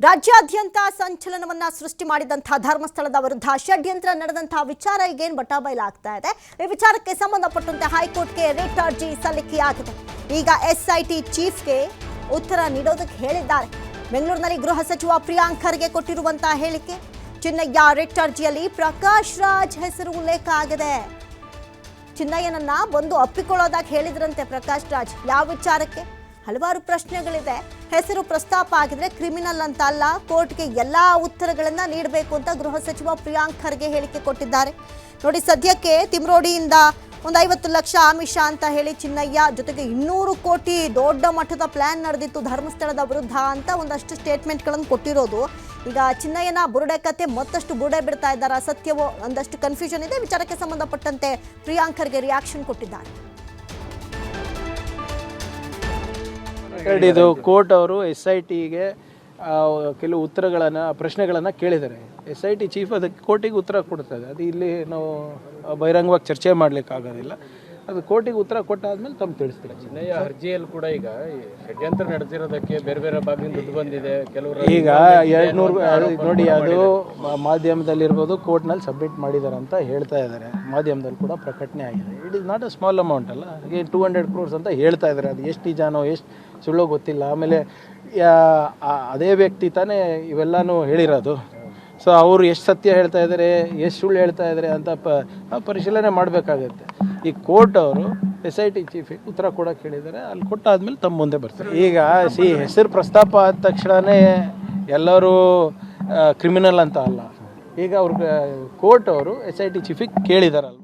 ರಾಜ್ಯಾದ್ಯಂತ ಸಂಚಲನವನ್ನ ಸೃಷ್ಟಿ ಮಾಡಿದಂತಹ ಧರ್ಮಸ್ಥಳದ ವಿರುದ್ಧ ಷಡ್ಯಂತ್ರ ನಡೆದಂತಹ ವಿಚಾರ ಈಗೇನು ಬಟಾಬಯಲಾಗ್ತಾ ಇದೆ. ಈ ವಿಚಾರಕ್ಕೆ ಸಂಬಂಧಪಟ್ಟಂತೆ ಹೈಕೋರ್ಟ್ಗೆ ರಿಟ್ ಅರ್ಜಿ ಸಲ್ಲಿಕೆಯಾಗಿದೆ. ಈಗ ಎಸ್ಐಟಿ ಚೀಫ್ಗೆ ಉತ್ತರ ನೀಡೋದಕ್ಕೆ ಹೇಳಿದ್ದಾರೆ. ಬೆಂಗಳೂರಿನಲ್ಲಿ ಗೃಹ ಸಚಿವ ಪ್ರಿಯಾಂಕ್ ಖರ್ಗೆ ಕೊಟ್ಟಿರುವಂತಹ ಹೇಳಿಕೆ, ಚಿನ್ನಯ್ಯ ರಿಟ್ ಅರ್ಜಿಯಲ್ಲಿ ಪ್ರಕಾಶ್ ರಾಜ್ ಹೆಸರು ಉಲ್ಲೇಖ ಆಗಿದೆ. ಚಿನ್ನಯ್ಯನನ್ನ ಬಂದು ಅಪ್ಪಿಕೊಳ್ಳೋದಾಗಿ ಹೇಳಿದ್ರಂತೆ ಪ್ರಕಾಶ್ ರಾಜ್. ಯಾವ ವಿಚಾರಕ್ಕೆ? ಹಲವಾರು ಪ್ರಶ್ನೆಗಳಿದೆ. ಹೆಸರು ಪ್ರಸ್ತಾಪ ಆಗಿದ್ರೆ ಕ್ರಿಮಿನಲ್ ಅಂತ ಅಲ್ಲ, ಕೋರ್ಟ್ಗೆ ಎಲ್ಲಾ ಉತ್ತರಗಳನ್ನ ನೀಡಬೇಕು ಅಂತ ಗೃಹ ಸಚಿವ ಪ್ರಿಯಾಂಕ್ ಖರ್ಗೆ ಹೇಳಿಕೆ ಕೊಟ್ಟಿದ್ದಾರೆ. ನೋಡಿ, ಸದ್ಯಕ್ಕೆ ತಿಮ್ರೋಡಿಯಿಂದ ಒಂದು 50 ಲಕ್ಷ ಆಮಿಷ ಅಂತ ಹೇಳಿ ಚಿನ್ನಯ್ಯ, ಜೊತೆಗೆ 200 ಕೋಟಿ ದೊಡ್ಡ ಮಟ್ಟದ ಪ್ಲಾನ್ ನಡೆದಿತ್ತು ಧರ್ಮಸ್ಥಳದ ವಿರುದ್ಧ ಅಂತ ಒಂದಷ್ಟು ಸ್ಟೇಟ್ಮೆಂಟ್ಗಳನ್ನು ಕೊಟ್ಟಿರೋದು. ಈಗ ಚಿನ್ನಯ್ಯನ ಬುರುಡೆ ಕತೆ ಮತ್ತಷ್ಟು ಬುರುಡೆ ಬಿಡ್ತಾ ಇದ್ದಾರೆ. ಸತ್ಯವೋ ಒಂದಷ್ಟು ಕನ್ಫ್ಯೂಷನ್ ಇದೆ. ವಿಚಾರಕ್ಕೆ ಸಂಬಂಧಪಟ್ಟಂತೆ ಪ್ರಿಯಾಂಕ್ ಖರ್ಗೆ ರಿಯಾಕ್ಷನ್ ಕೊಟ್ಟಿದ್ದಾರೆ. ಇದು ಕೋರ್ಟ್ ಅವರು SITಗೆ ಕೆಲವು ಪ್ರಶ್ನೆಗಳನ್ನು ಕೇಳಿದ್ದಾರೆ. SIT ಚೀಫ್ ಅದಕ್ಕೆ ಕೋರ್ಟಿಗೆ ಉತ್ತರ ಕೊಡ್ತದೆ. ಅದು ಇಲ್ಲಿ ನಾವು ಬಹಿರಂಗವಾಗಿ ಚರ್ಚೆ ಮಾಡಲಿಕ್ಕಾಗೋದಿಲ್ಲ. ಅದು ಕೋರ್ಟಿಗೆ ಉತ್ತರ ಕೊಟ್ಟಾದ್ಮೇಲೆ ತಮ್ಮ ತಿಳಿಸ್ತಾರೆ. ಚಿನ್ನಯ್ಯ ಅರ್ಜಿಯಲ್ಲಿ ಕೂಡ ಈಗ ಷಡ್ಯಂತ್ರ ನಡೆದಿರೋದಕ್ಕೆ ಬೇರೆ ಬೇರೆ ಭಾಗದಿಂದ ದುಡ್ಡು ಬಂದಿದೆ. ಕೆಲವರು ಈಗ 200 ನೋಡಿ, ಅದು ಮಾಧ್ಯಮದಲ್ಲಿರ್ಬೋದು, ಕೋರ್ಟ್ನಲ್ಲಿ ಸಬ್ಮಿಟ್ ಮಾಡಿದ್ದಾರೆ ಅಂತ ಹೇಳ್ತಾ ಇದ್ದಾರೆ. ಮಾಧ್ಯಮದಲ್ಲಿ ಕೂಡ ಪ್ರಕಟಣೆ ಆಗಿದೆ. It is not a small amount ಅಲ್ಲ. 200 crores ಅಂತ ಹೇಳ್ತಾ ಇದ್ದಾರೆ. ಅದು ಎಷ್ಟು ನಿಜಾನೋ ಎಷ್ಟು ಸುಳ್ಳೋ ಗೊತ್ತಿಲ್ಲ. ಆಮೇಲೆ ಅದೇ ವ್ಯಕ್ತಿ ತಾನೇ ಇವೆಲ್ಲನೂ ಹೇಳಿರೋದು. ಸೊ ಅವರು ಎಷ್ಟು ಸತ್ಯ ಹೇಳ್ತಾ ಇದ್ದಾರೆ, ಎಷ್ಟು ಸುಳ್ಳು ಹೇಳ್ತಾ ಇದ್ದಾರೆ ಅಂತ ಪರಿಶೀಲನೆ ಮಾಡಬೇಕಾಗತ್ತೆ. ಈ ಕೋರ್ಟ್ ಅವರು SIT ಚೀಫಿಗೆ ಉತ್ತರ ಕೊಡೋಕೆ ಹೇಳಿದ್ದಾರೆ. ಅಲ್ಲಿ ಕೊಟ್ಟಾದ್ಮೇಲೆ ತಮ್ಮ ಮುಂದೆ ಬರ್ತಾರೆ. ಈಗ ಹೆಸರು ಪ್ರಸ್ತಾಪ ಆದ ತಕ್ಷಣವೇ ಎಲ್ಲರೂ ಕ್ರಿಮಿನಲ್ ಅಂತ ಅಲ್ಲ. ಈಗ ಅವ್ರಿಗೆ ಕೋರ್ಟ್ ಅವರು SIT ಚೀಫಿಗೆ ಕೇಳಿದಾರಲ್ವ.